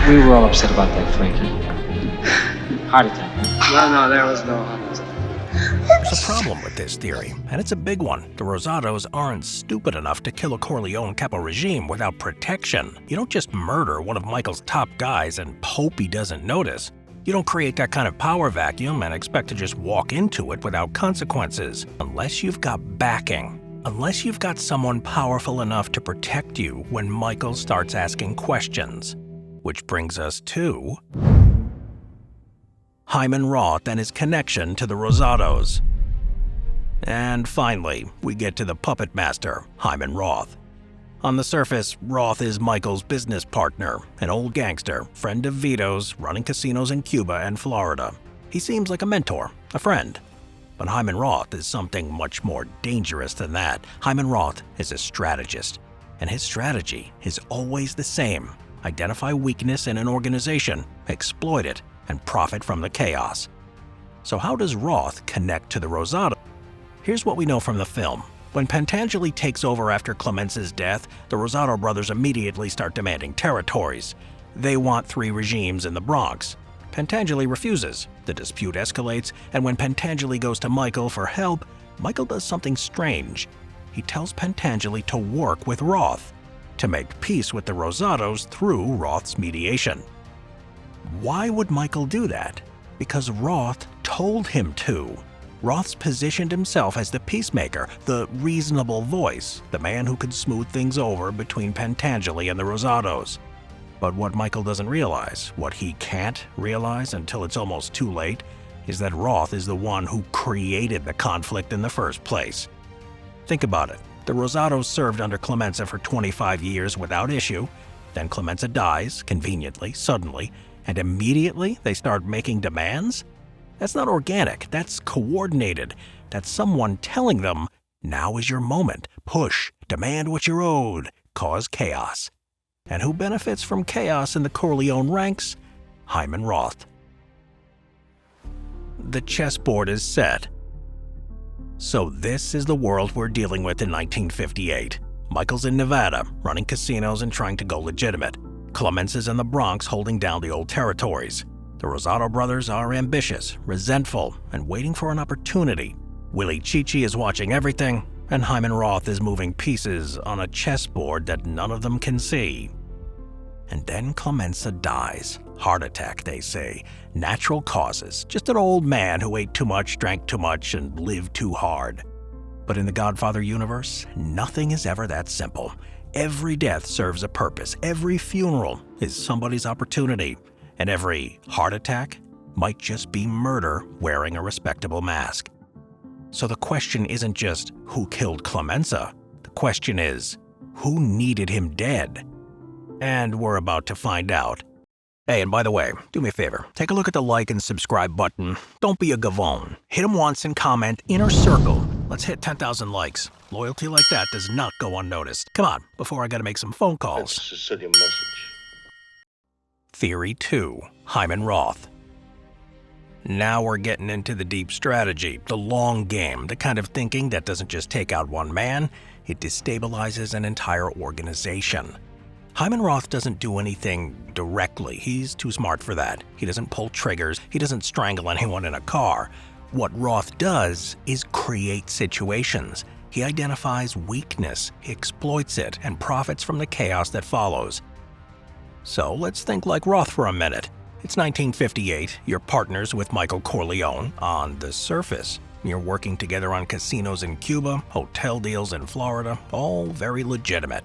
We were all upset about that, Frankie. Heart attack. No, there was no heart attack. There's a problem with this theory, and it's a big one. The Rosatos aren't stupid enough to kill a Corleone capo regime without protection. You don't just murder one of Michael's top guys and hope he doesn't notice. You don't create that kind of power vacuum and expect to just walk into it without consequences. Unless you've got backing. Unless you've got someone powerful enough to protect you when Michael starts asking questions. Which brings us to Hyman Roth and his connection to the Rosatos. And finally, we get to the puppet master, Hyman Roth. On the surface, Roth is Michael's business partner, an old gangster, friend of Vito's, running casinos in Cuba and Florida. He seems like a mentor, a friend. But Hyman Roth is something much more dangerous than that. Hyman Roth is a strategist, and his strategy is always the same. Identify weakness in an organization, exploit it, and profit from the chaos. So how does Roth connect to the Rosato? Here's what we know from the film. When Pentangeli takes over after Clemenza's death, the Rosato brothers immediately start demanding territories. They want 3 regimes in the Bronx. Pentangeli refuses. The dispute escalates, and when Pentangeli goes to Michael for help, Michael does something strange. He tells Pentangeli to work with Roth, to make peace with the Rosatos through Roth's mediation. Why would Michael do that? Because Roth told him to. Roth's positioned himself as the peacemaker, the reasonable voice, the man who could smooth things over between Pentangeli and the Rosatos. But what Michael doesn't realize, what he can't realize until it's almost too late, is that Roth is the one who created the conflict in the first place. Think about it. The Rosatos served under Clemenza for 25 years without issue. Then Clemenza dies, conveniently, suddenly, and immediately they start making demands? That's not organic, that's coordinated. That's someone telling them, now is your moment, push, demand what you're owed, cause chaos. And who benefits from chaos in the Corleone ranks? Hyman Roth. The chessboard is set. So this is the world we're dealing with in 1958. Michael's in Nevada, running casinos and trying to go legitimate. Clemenza's in the Bronx holding down the old territories. The Rosato brothers are ambitious, resentful, and waiting for an opportunity. Willi Cicci is watching everything, and Hyman Roth is moving pieces on a chessboard that none of them can see. And then Clemenza dies. Heart attack, they say. Natural causes. Just an old man who ate too much, drank too much, and lived too hard. But in the Godfather universe, nothing is ever that simple. Every death serves a purpose. Every funeral is somebody's opportunity. And every heart attack might just be murder wearing a respectable mask. So the question isn't just who killed Clemenza. The question is, who needed him dead? And we're about to find out. Hey, and by the way, do me a favor. Take a look at the like and subscribe button. Don't be a gavone. Hit them once and comment inner circle. Let's hit 10,000 likes. Loyalty like that does not go unnoticed. Come on, before I gotta make some phone calls. That's a Sicilian message. Theory 2. Hyman Roth. Now we're getting into the deep strategy, the long game, the kind of thinking that doesn't just take out one man, it destabilizes an entire organization. Hyman Roth doesn't do anything directly. He's too smart for that. He doesn't pull triggers. He doesn't strangle anyone in a car. What Roth does is create situations. He identifies weakness, he exploits it, and profits from the chaos that follows. So let's think like Roth for a minute. It's 1958, you're partners with Michael Corleone on the surface. You're working together on casinos in Cuba, hotel deals in Florida, all very legitimate.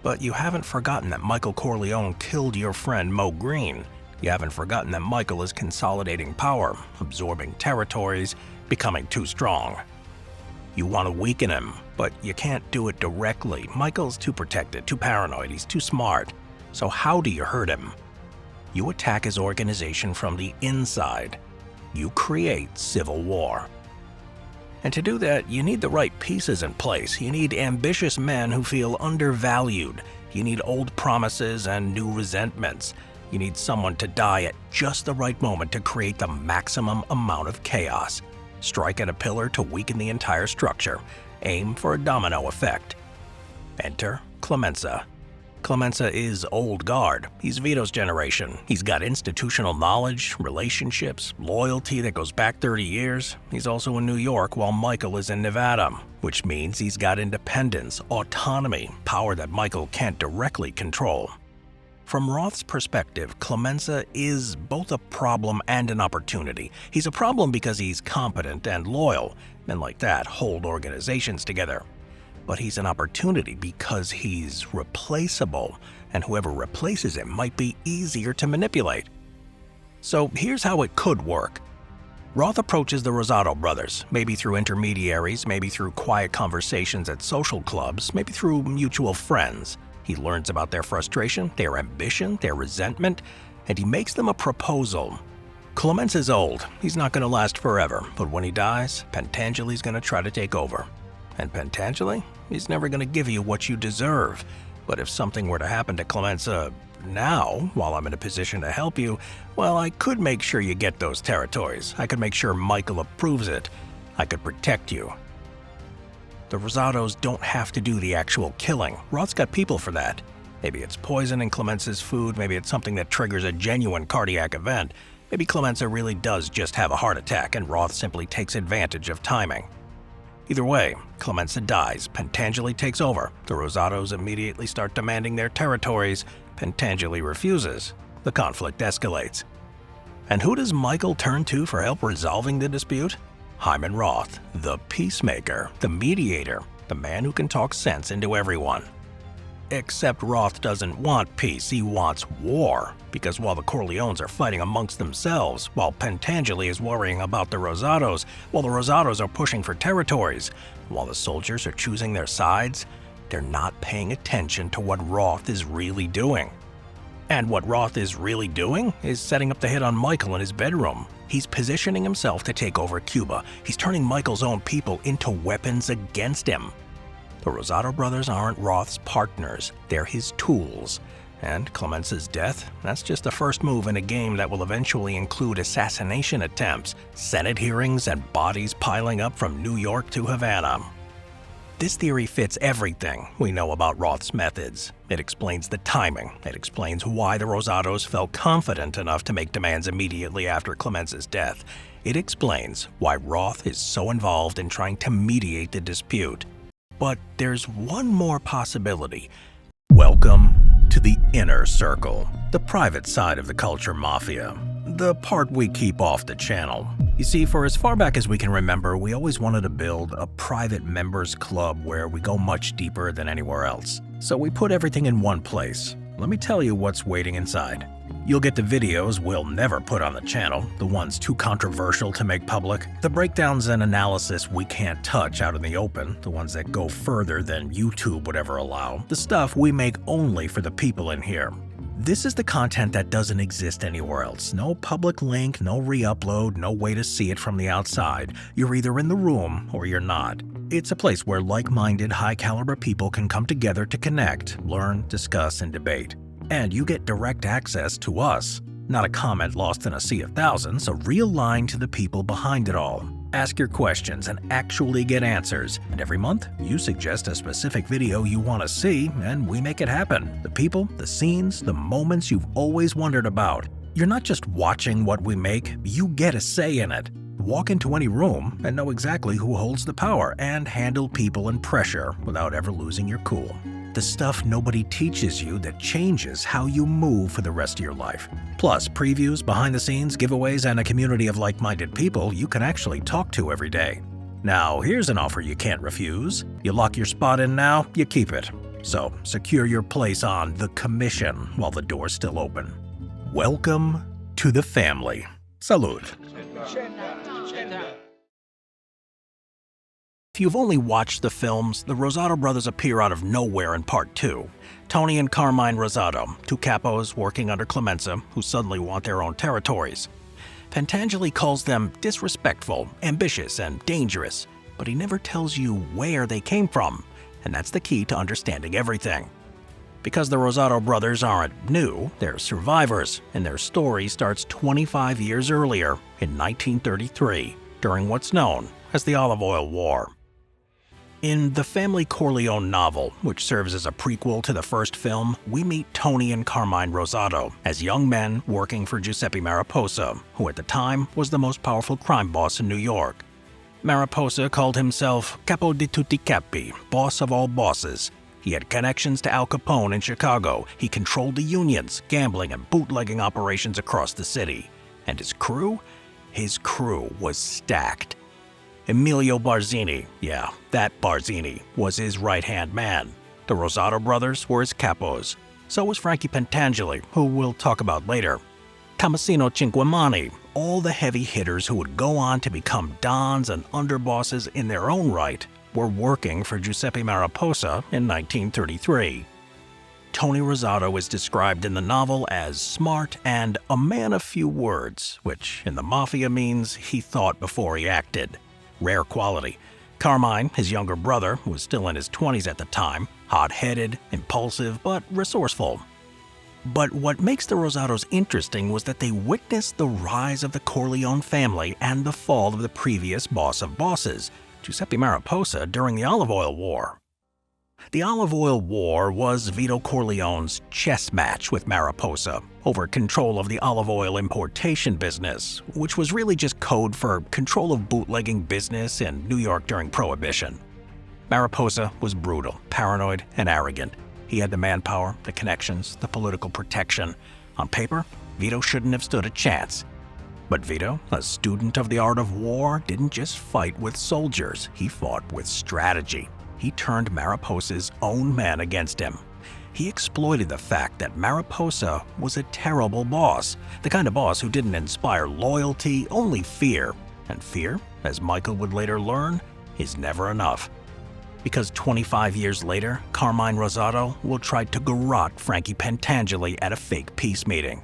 But you haven't forgotten that Michael Corleone killed your friend Mo Green. You haven't forgotten that Michael is consolidating power, absorbing territories, becoming too strong. You want to weaken him, but you can't do it directly. Michael's too protected, too paranoid, he's too smart. So how do you hurt him? You attack his organization from the inside. You create civil war. And to do that, you need the right pieces in place. You need ambitious men who feel undervalued. You need old promises and new resentments. You need someone to die at just the right moment to create the maximum amount of chaos. Strike at a pillar to weaken the entire structure. Aim for a domino effect. Enter Clemenza. Clemenza is old guard. He's Vito's generation. He's got institutional knowledge, relationships, loyalty that goes back 30 years. He's also in New York while Michael is in Nevada, which means he's got independence, autonomy, power that Michael can't directly control. From Roth's perspective, Clemenza is both a problem and an opportunity. He's a problem because he's competent and loyal. Men like that hold organizations together. But he's an opportunity because he's replaceable, and whoever replaces him might be easier to manipulate. So here's how it could work. Roth approaches the Rosato brothers, maybe through intermediaries, maybe through quiet conversations at social clubs, maybe through mutual friends. He learns about their frustration, their ambition, their resentment, and he makes them a proposal. Clemenza's old. He's not going to last forever, but when he dies, Pentangeli's going to try to take over. And Pentangeli? He's never going to give you what you deserve. But if something were to happen to Clemenza now, while I'm in a position to help you, well, I could make sure you get those territories. I could make sure Michael approves it. I could protect you. The Rosatos don't have to do the actual killing. Roth's got people for that. Maybe it's poison in Clemenza's food, maybe it's something that triggers a genuine cardiac event. Maybe Clemenza really does just have a heart attack and Roth simply takes advantage of timing. Either way, Clemenza dies, Pentangeli takes over. The Rosatos immediately start demanding their territories. Pentangeli refuses. The conflict escalates. And who does Michael turn to for help resolving the dispute? Hyman Roth, the peacemaker, the mediator, the man who can talk sense into everyone. Except Roth doesn't want peace, he wants war. Because while the Corleones are fighting amongst themselves, while Pentangeli is worrying about the Rosatos, while the Rosatos are pushing for territories, while the soldiers are choosing their sides, they're not paying attention to what Roth is really doing. And what Roth is really doing is setting up the hit on Michael in his bedroom. He's positioning himself to take over Cuba. He's turning Michael's own people into weapons against him. The Rosato brothers aren't Roth's partners, they're his tools. And Clemenza's death, that's just the first move in a game that will eventually include assassination attempts, Senate hearings, and bodies piling up from New York to Havana. This theory fits everything we know about Roth's methods. It explains the timing. It explains why the Rosatos felt confident enough to make demands immediately after Clemenza's death. It explains why Roth is so involved in trying to mediate the dispute. But there's one more possibility. Welcome to the inner circle, the private side of the culture mafia, the part we keep off the channel. You see, for as far back as we can remember, we always wanted to build a private members club where we go much deeper than anywhere else. So we put everything in one place. Let me tell you what's waiting inside. You'll get the videos we'll never put on the channel, the ones too controversial to make public, the breakdowns and analysis we can't touch out in the open, the ones that go further than YouTube would ever allow, the stuff we make only for the people in here. This is the content that doesn't exist anywhere else. No public link, no re-upload, no way to see it from the outside. You're either in the room or you're not. It's a place where like-minded, high-caliber people can come together to connect, learn, discuss, and debate. And you get direct access to us. Not a comment lost in a sea of thousands, a real line to the people behind it all. Ask your questions and actually get answers. And every month, you suggest a specific video you want to see, and we make it happen. The people, the scenes, the moments you've always wondered about. You're not just watching what we make, you get a say in it. Walk into any room and know exactly who holds the power and handle people and pressure without ever losing your cool. The stuff nobody teaches you that changes how you move for the rest of your life. Plus, previews, behind-the-scenes, giveaways, and a community of like-minded people you can actually talk to every day. Now, here's an offer you can't refuse. You lock your spot in now, you keep it. So, secure your place on The Commission while the door's still open. Welcome to the family. Salud. If you've only watched the films, the Rosato brothers appear out of nowhere in Part 2. Tony and Carmine Rosato, two capos working under Clemenza, who suddenly want their own territories. Pentangeli calls them disrespectful, ambitious, and dangerous, but he never tells you where they came from, and that's the key to understanding everything. Because the Rosato brothers aren't new, they're survivors, and their story starts 25 years earlier, in 1933, during what's known as the Olive Oil War. In the family Corleone novel, which serves as a prequel to the first film, we meet Tony and Carmine Rosato as young men working for Giuseppe Mariposa, who at the time was the most powerful crime boss in New York. Mariposa called himself Capo di tutti capi, boss of all bosses. He had connections to Al Capone in Chicago. He controlled the unions, gambling, and bootlegging operations across the city. And his crew? His crew was stacked. Emilio Barzini, yeah, that Barzini, was his right-hand man. The Rosato brothers were his capos. So was Frankie Pentangeli, who we'll talk about later. Tommasino Cinquemani, all the heavy hitters who would go on to become dons and underbosses in their own right, were working for Giuseppe Mariposa in 1933. Tony Rosato is described in the novel as smart and a man of few words, which in the Mafia means he thought before he acted. Rare quality. Carmine, his younger brother, was still in his 20s at the time, hot-headed, impulsive, but resourceful. But what makes the Rosatos interesting was that they witnessed the rise of the Corleone family and the fall of the previous boss of bosses, Giuseppe Mariposa, during the Olive Oil War. The Olive Oil War was Vito Corleone's chess match with Mariposa over control of the olive oil importation business, which was really just code for control of bootlegging business in New York during Prohibition. Mariposa was brutal, paranoid, and arrogant. He had the manpower, the connections, the political protection. On paper, Vito shouldn't have stood a chance. But Vito, a student of the art of war, didn't just fight with soldiers. He fought with strategy. He turned Mariposa's own men against him. He exploited the fact that Mariposa was a terrible boss, the kind of boss who didn't inspire loyalty, only fear. And fear, as Michael would later learn, is never enough. Because 25 years later, Carmine Rosato will try to garrote Frankie Pentangeli at a fake peace meeting.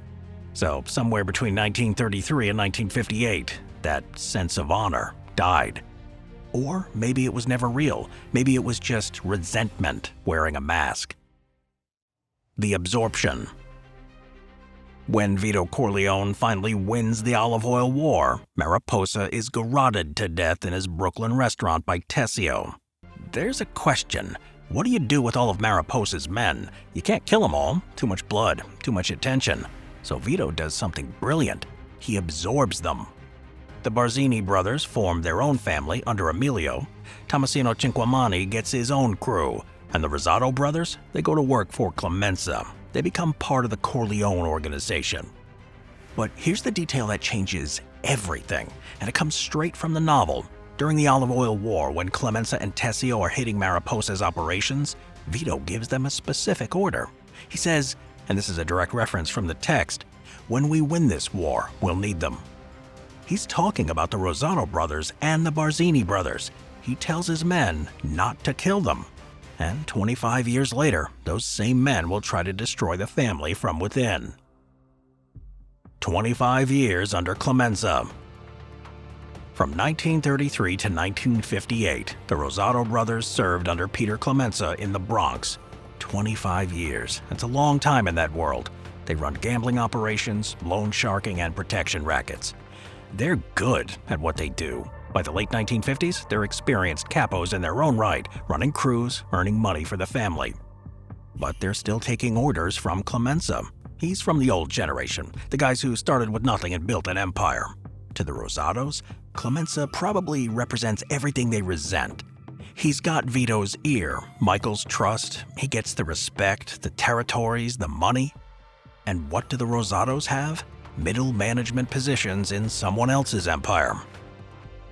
So somewhere between 1933 and 1958, that sense of honor died. Or maybe it was never real. Maybe it was just resentment wearing a mask. The absorption. When Vito Corleone finally wins the Olive Oil War, Mariposa is garroted to death in his Brooklyn restaurant by Tessio. There's a question. What do you do with all of Mariposa's men? You can't kill them all. Too much blood, too much attention. So Vito does something brilliant. He absorbs them. The Barzini brothers form their own family under Emilio. Tommasino Cinquemani gets his own crew. And the Rosato brothers, they go to work for Clemenza. They become part of the Corleone organization. But here's the detail that changes everything, and it comes straight from the novel. During the Olive Oil War, when Clemenza and Tessio are hitting Mariposa's operations, Vito gives them a specific order. He says, and this is a direct reference from the text, "When we win this war, we'll need them." He's talking about the Rosato brothers and the Barzini brothers. He tells his men not to kill them. And 25 years later, those same men will try to destroy the family from within. 25 years under Clemenza. From 1933 to 1958, the Rosato brothers served under Peter Clemenza in the Bronx. 25 years. That's a long time in that world. They run gambling operations, loan sharking, and protection rackets. They're good at what they do. By the late 1950s, they're experienced capos in their own right, running crews, earning money for the family. But they're still taking orders from Clemenza. He's from the old generation, the guys who started with nothing and built an empire. To the Rosatos, Clemenza probably represents everything they resent. He's got Vito's ear, Michael's trust, he gets the respect, the territories, the money. And what do the Rosatos have? Middle management positions in someone else's empire.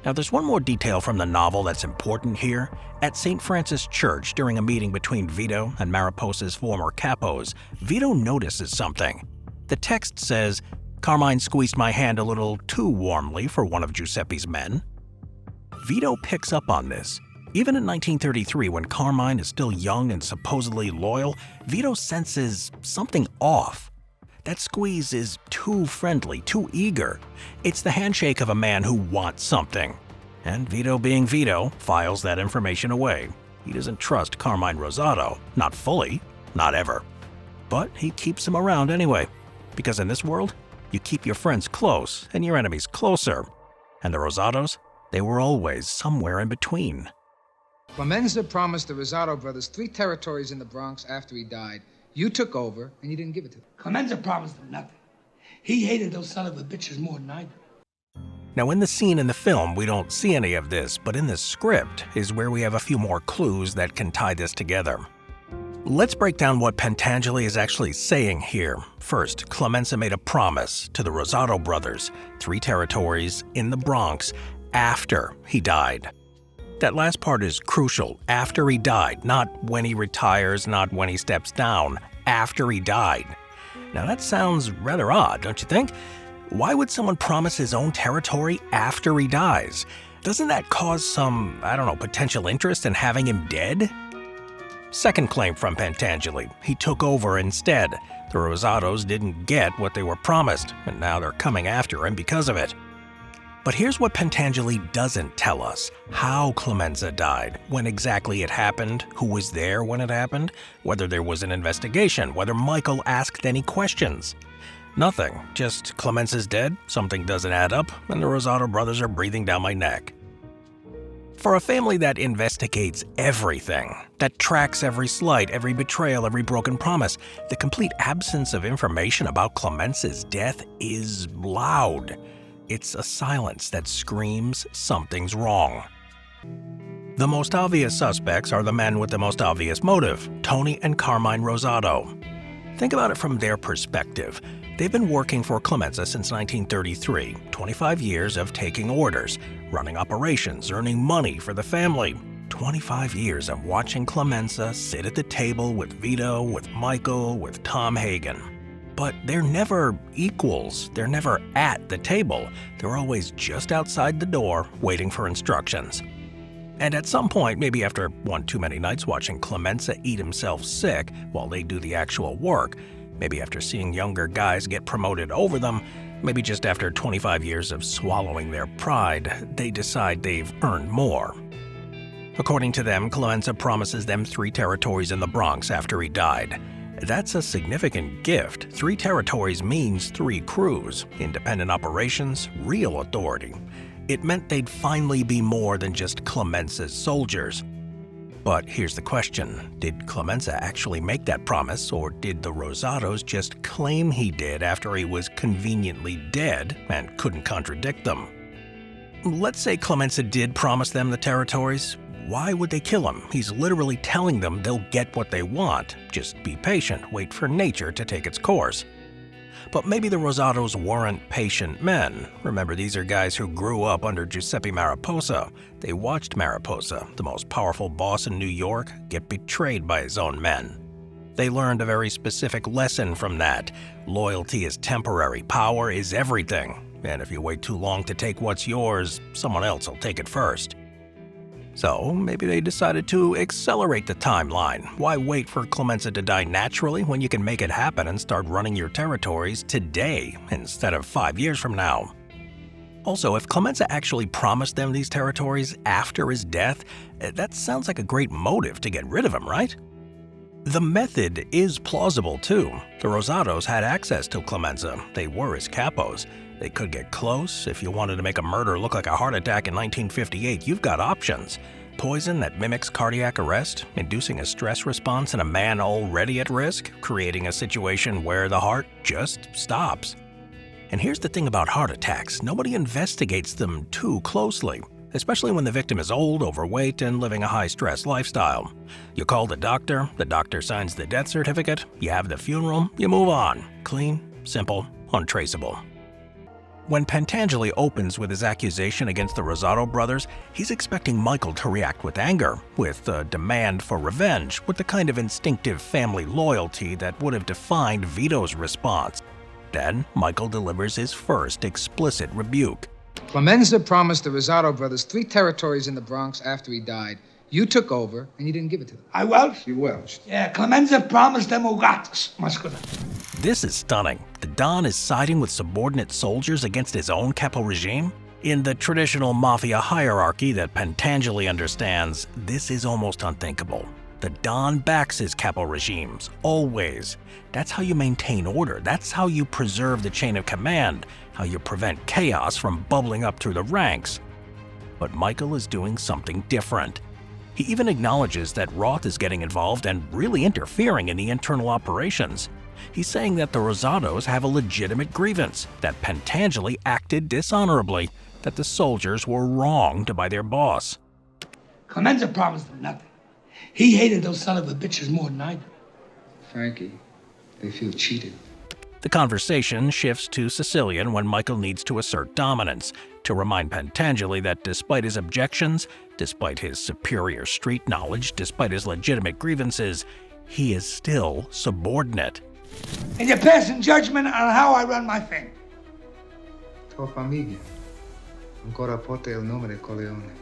Now there's one more detail from the novel that's important here. At St. Francis Church, during a meeting between Vito and Mariposa's former capos, Vito notices something. The text says, "Carmine squeezed my hand a little too warmly for one of Giuseppe's men." Vito picks up on this. Even in 1933, when Carmine is still young and supposedly loyal, Vito senses something off. That squeeze is too friendly, too eager. It's the handshake of a man who wants something. And Vito, being Vito, files that information away. He doesn't trust Carmine Rosato, not fully, not ever. But he keeps him around anyway, because in this world, you keep your friends close and your enemies closer. And the Rosatos, they were always somewhere in between. Clemenza promised the Rosato brothers 3 territories in the Bronx after he died. You took over, and you didn't give it to them. Clemenza promised them nothing. He hated those son of a bitches more than I did. Now, in the scene in the film, we don't see any of this, but in the script is where we have a few more clues that can tie this together. Let's break down what Pentangeli is actually saying here. First, Clemenza made a promise to the Rosato brothers, 3 territories in the Bronx after he died. That last part is crucial. After he died, not when he retires, not when he steps down, after he died. Now that sounds rather odd, don't you think? Why would someone promise his own territory after he dies? Doesn't that cause some, potential interest in having him dead? Second claim from Pentangeli, he took over instead. The Rosatos didn't get what they were promised, and now they're coming after him because of it. But here's what Pentangeli doesn't tell us: how Clemenza died, when exactly it happened, who was there when it happened, whether there was an investigation, whether Michael asked any questions. Nothing, just Clemenza's dead, something doesn't add up, and the Rosato brothers are breathing down my neck. For a family that investigates everything, that tracks every slight, every betrayal, every broken promise, the complete absence of information about Clemenza's death is loud. It's a silence that screams something's wrong. The most obvious suspects are the men with the most obvious motive, Tony and Carmine Rosato. Think about it from their perspective. They've been working for Clemenza since 1933, 25 years of taking orders, running operations, earning money for the family. 25 years of watching Clemenza sit at the table with Vito, with Michael, with Tom Hagen. But they're never equals. They're never at the table. They're always just outside the door, waiting for instructions. And at some point, maybe after one too many nights watching Clemenza eat himself sick while they do the actual work, maybe after seeing younger guys get promoted over them, maybe just after 25 years of swallowing their pride, they decide they've earned more. According to them, Clemenza promises them 3 territories in the Bronx after he died. That's a significant gift. 3 territories means 3 crews, independent operations, real authority. It meant they'd finally be more than just Clemenza's soldiers. But here's the question: did Clemenza actually make that promise, or did the Rosatos just claim he did after he was conveniently dead and couldn't contradict them? Let's say Clemenza did promise them the territories. Why would they kill him? He's literally telling them they'll get what they want. Just be patient, wait for nature to take its course. But maybe the Rosatos weren't patient men. Remember, these are guys who grew up under Giuseppe Mariposa. They watched Mariposa, the most powerful boss in New York, get betrayed by his own men. They learned a very specific lesson from that. Loyalty is temporary, power is everything. And if you wait too long to take what's yours, someone else will take it first. So maybe they decided to accelerate the timeline. Why wait for Clemenza to die naturally when you can make it happen and start running your territories today instead of 5 years from now? Also, if Clemenza actually promised them these territories after his death, that sounds like a great motive to get rid of him, right? The method is plausible too. The Rosatos had access to Clemenza. They were his capos. They could get close. If you wanted to make a murder look like a heart attack in 1958, you've got options. Poison that mimics cardiac arrest, inducing a stress response in a man already at risk, creating a situation where the heart just stops. And here's the thing about heart attacks: nobody investigates them too closely, especially when the victim is old, overweight, and living a high-stress lifestyle. You call the doctor signs the death certificate, you have the funeral, you move on. Clean, simple, untraceable. When Pentangeli opens with his accusation against the Rosato brothers, he's expecting Michael to react with anger, with a demand for revenge, with the kind of instinctive family loyalty that would have defined Vito's response. Then, Michael delivers his first explicit rebuke. Clemenza promised the Rosato brothers 3 territories in the Bronx after he died. You took over, and you didn't give it to them. I welched? You welched. Yeah, Clemenza promised them Rosatos. Much good. This is stunning. The Don is siding with subordinate soldiers against his own capo regime? In the traditional Mafia hierarchy that Pentangeli understands, this is almost unthinkable. The Don backs his capo regimes, always. That's how you maintain order. That's how you preserve the chain of command, how you prevent chaos from bubbling up through the ranks. But Michael is doing something different. He even acknowledges that Roth is getting involved and really interfering in the internal operations. He's saying that the Rosatos have a legitimate grievance, that Pentangeli acted dishonorably, that the soldiers were wronged by their boss. Clemenza promised them nothing. He hated those son of a bitches more than I do. Frankie, they feel cheated. The conversation shifts to Sicilian when Michael needs to assert dominance, to remind Pentangeli that despite his objections, despite his superior street knowledge, despite his legitimate grievances, he is still subordinate. And you're passing judgment on how I run my family. Tua famiglia ancora porta il nome di Corleone.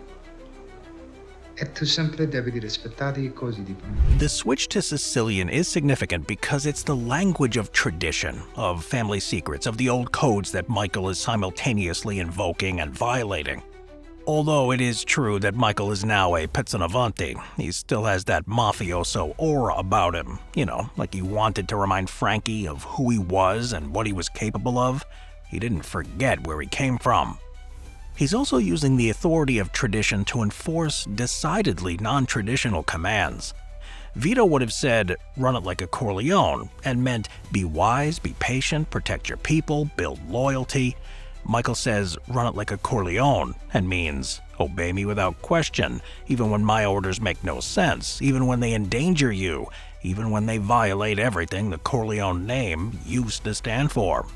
E tu sempre devi rispettare così di buono. The switch to Sicilian is significant because it's the language of tradition, of family secrets, of the old codes that Michael is simultaneously invoking and violating. Although it is true that Michael is now a Pizzanavanti, he still has that mafioso aura about him. You know, like he wanted to remind Frankie of who he was and what he was capable of. He didn't forget where he came from. He's also using the authority of tradition to enforce decidedly non-traditional commands. Vito would have said, run it like a Corleone, and meant be wise, be patient, protect your people, build loyalty. Michael says, run it like a Corleone, and means obey me without question, even when my orders make no sense, even when they endanger you, even when they violate everything the Corleone name used to stand for.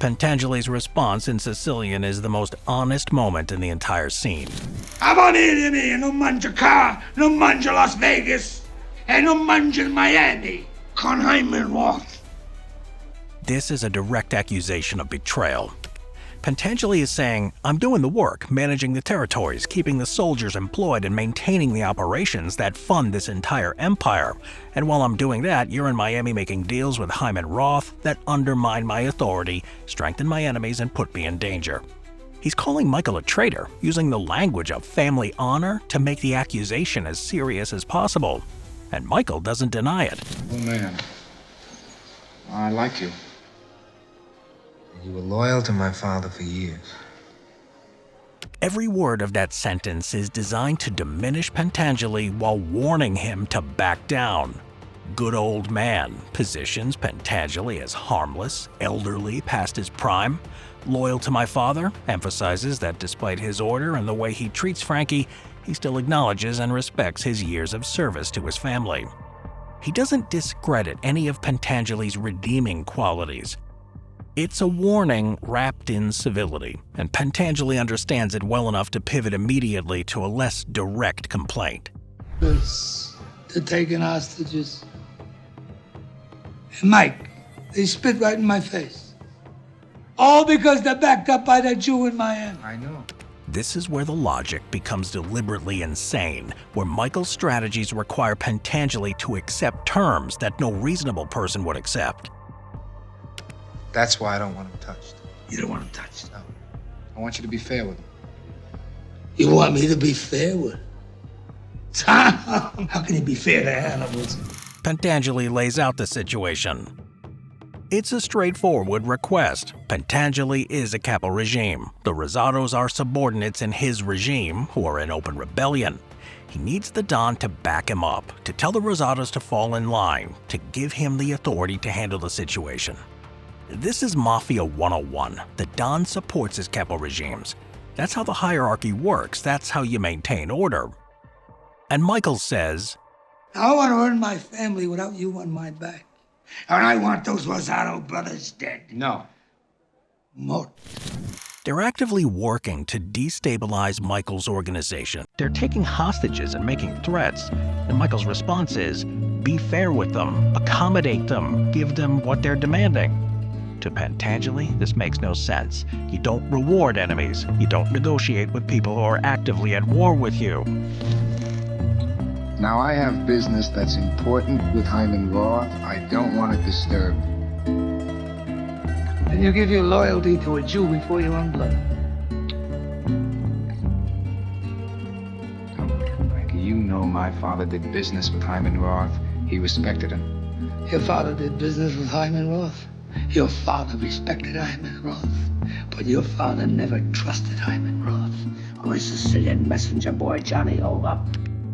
Pentangeli's response in Sicilian is the most honest moment in the entire scene. Abbonirmi, non mangio qua, non mangio Las Vegas, e non mangio Miami, con Hyman Roth. This is a direct accusation of betrayal. Pentangeli is saying, I'm doing the work, managing the territories, keeping the soldiers employed and maintaining the operations that fund this entire empire. And while I'm doing that, you're in Miami making deals with Hyman Roth that undermine my authority, strengthen my enemies, and put me in danger. He's calling Michael a traitor, using the language of family honor to make the accusation as serious as possible. And Michael doesn't deny it. Oh, man. I like you. You were loyal to my father for years. Every word of that sentence is designed to diminish Pentangeli while warning him to back down. Good old man positions Pentangeli as harmless, elderly, past his prime. Loyal to my father emphasizes that despite his order and the way he treats Frankie, he still acknowledges and respects his years of service to his family. He doesn't discredit any of Pentangeli's redeeming qualities. It's a warning wrapped in civility, and Pentangeli understands it well enough to pivot immediately to a less direct complaint. They're taking hostages. And Mike, they spit right in my face. All because they're backed up by that Jew in Miami. I know. This is where the logic becomes deliberately insane, where Michael's strategies require Pentangeli to accept terms that no reasonable person would accept. That's why I don't want him touched. You don't want him touched. No. I want you to be fair with him. You want me to be fair with him? How can he be fair to animals? Pentangeli lays out the situation. It's a straightforward request. Pentangeli is a capo regime. The Rosatos are subordinates in his regime who are in open rebellion. He needs the Don to back him up, to tell the Rosatos to fall in line, to give him the authority to handle the situation. This is Mafia 101. The Don supports his capo regimes. That's how the hierarchy works. That's how you maintain order. And Michael says, I want to earn my family without you on my back. And I want those Rosato brothers dead. No. More. They're actively working to destabilize Michael's organization. They're taking hostages and making threats. And Michael's response is, be fair with them, accommodate them, give them what they're demanding. To Pentangeli, this makes no sense. You don't reward enemies. You don't negotiate with people who are actively at war with you. Now I have business that's important with Hyman Roth. I don't want it disturbed. And you give your loyalty to a Jew before your own blood. Frankie, you know my father did business with Hyman Roth. He respected him. Your father did business with Hyman Roth. Your father respected Hyman Roth. But your father never trusted Hyman Roth or his Sicilian messenger boy, Johnny Hold Up.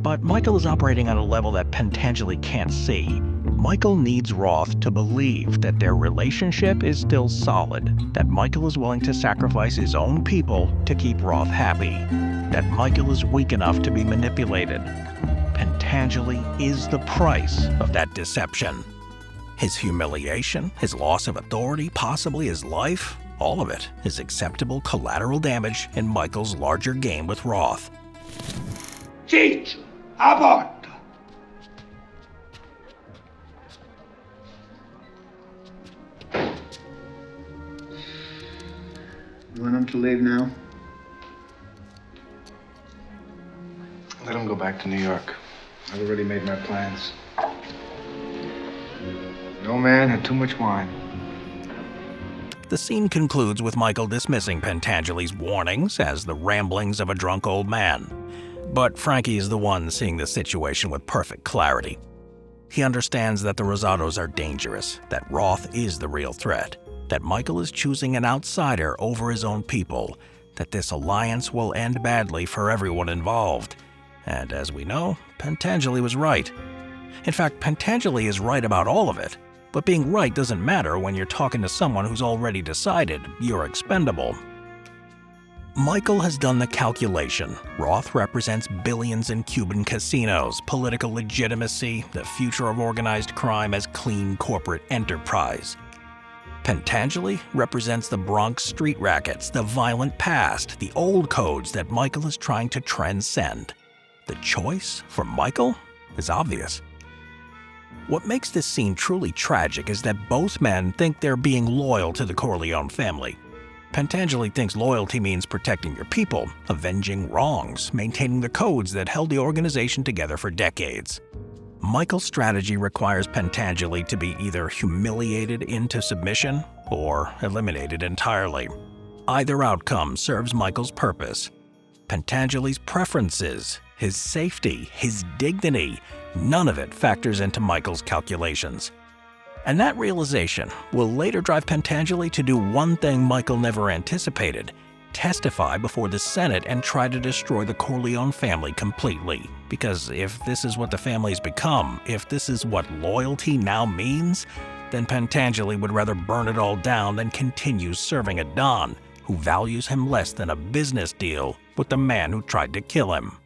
But Michael is operating on a level that Pentangeli can't see. Michael needs Roth to believe that their relationship is still solid, that Michael is willing to sacrifice his own people to keep Roth happy, that Michael is weak enough to be manipulated. Pentangeli is the price of that deception. His humiliation, his loss of authority, possibly his life, all of it is acceptable collateral damage in Michael's larger game with Roth. Ciccio, a porta. You want him to leave now? Let him go back to New York. I've already made my plans. No man had too much wine. The scene concludes with Michael dismissing Pentangeli's warnings as the ramblings of a drunk old man. But Frankie is the one seeing the situation with perfect clarity. He understands that the Rosatos are dangerous, that Roth is the real threat, that Michael is choosing an outsider over his own people, that this alliance will end badly for everyone involved. And as we know, Pentangeli was right. In fact, Pentangeli is right about all of it. But being right doesn't matter when you're talking to someone who's already decided you're expendable. Michael has done the calculation. Roth represents billions in Cuban casinos, political legitimacy, the future of organized crime as clean corporate enterprise. Pentangeli represents the Bronx street rackets, the violent past, the old codes that Michael is trying to transcend. The choice for Michael is obvious. What makes this scene truly tragic is that both men think they're being loyal to the Corleone family. Pentangeli thinks loyalty means protecting your people, avenging wrongs, maintaining the codes that held the organization together for decades. Michael's strategy requires Pentangeli to be either humiliated into submission or eliminated entirely. Either outcome serves Michael's purpose. Pentangeli's preferences, his safety, his dignity, none of it factors into Michael's calculations. And that realization will later drive Pentangeli to do one thing Michael never anticipated: testify before the Senate and try to destroy the Corleone family completely. Because if this is what the family's become, if this is what loyalty now means, then Pentangeli would rather burn it all down than continue serving a Don who values him less than a business deal with the man who tried to kill him.